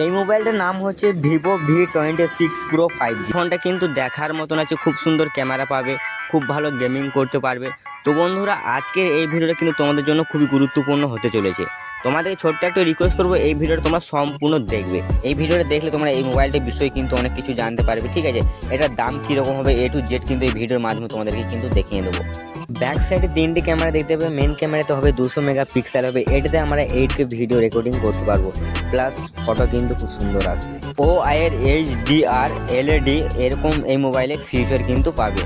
এই মোবাইলটার নাম হচ্ছে Vivo V26 Pro 5G। ফোনটা কিন্তু দেখার মতন আছে, খুব সুন্দর ক্যামেরা পাবে, খুব ভালো গেমিং করতে পারবে। তো বন্ধুরা, আজকের এই ভিডিওটা কিন্তু তোমাদের জন্য খুবই গুরুত্বপূর্ণ হতে চলেছে। তোমাদের ছোট্ট একটা রিকোয়েস্ট করবো, এই ভিডিওটা তোমরা সম্পূর্ণ দেখবে। এই ভিডিওটা দেখলে তোমরা এই মোবাইলটির বিষয়ে কিন্তু অনেক কিছু জানতে পারবে, ঠিক আছে। এটার দাম কীরকম হবে A to Z কিন্তু এই ভিডিওর মাধ্যমে তোমাদেরকে কিন্তু দেখিয়ে দেবো। ব্যাক সাইডে 3টি ক্যামেরা দেখতে পাবে। মেন ক্যামেরাতে হবে 200 মেগাপিক্সেল হবে, এটাতে আমরা 8K ভিডিও রেকর্ডিং করতে পারবো, প্লাস ফটো কিন্তু খুব সুন্দর আসবে। OI এর HDR LED এরকম এই মোবাইলে ফিচার কিন্তু পাবে।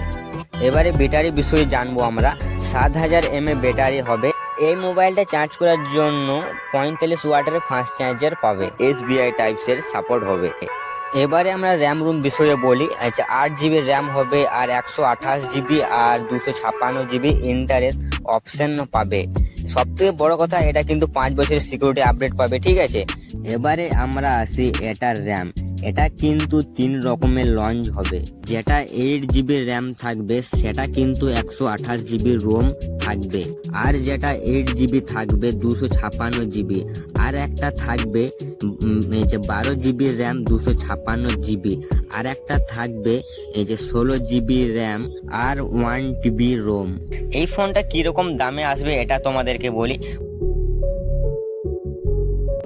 এবারে ব্যাটারি বিষয়ে জানবো আমরা। 7000 mAh ব্যাটারি হবে। এই মোবাইলটা চার্জ করার জন্য 45 ওয়াটের ফাস্ট চার্জার পাবে। SBI টাইপসের সাপোর্ট হবে। এবারে আমরা র্যাম রুম বিষয়ে বলি। আচ্ছা, 8GB র্যাম হবে, আর 128GB আর 256GB ইন্টারেস্ট অপশন পাবে। সবথেকে বড় কথা, এটা কিন্তু 5 বছরের সিকিউরিটি আপডেট পাবে, ঠিক আছে। এবারে আমরা আসি এটার র্যাম। এটা কিন্তু 3 রকমের লঞ্চ হবে। যেটা 8GB র্যাম থাকবে সেটা কিন্তু 128GB রোম থাকবে, আর যেটা 8GB থাকবে 256GB, আর একটা থাকবে 12GB র্যাম 256GB, আর একটা থাকবে 16GB র্যাম আর 1TB রোম। এই ফোনটা কিরকম দামে আসবে এটা তোমাদেরকে বলি।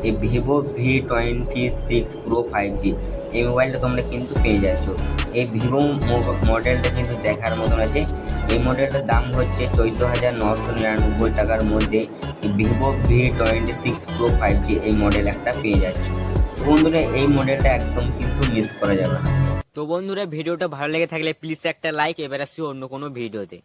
এই Vivo V26 Pro 5G এই মোবাইলটা তোমরা কিন্তু পেয়ে যাচ্ছ। এই ভিভো মডেলটা কিন্তু দেখার মতন আছে। এই মডেলটার দাম হচ্ছে 14,999 টাকার মধ্যে Vivo V26 Pro 5G এই মডেল একটা পেয়ে যাচ্ছ। তো বন্ধুরা, এই মডেলটা একদম কিন্তু মিস করা যাবে না। তো বন্ধুরা, ভিডিওটা ভালো লেগে থাকলে প্লিজ একটা লাইক। এবার আসছি অন্য কোনো ভিডিওতে।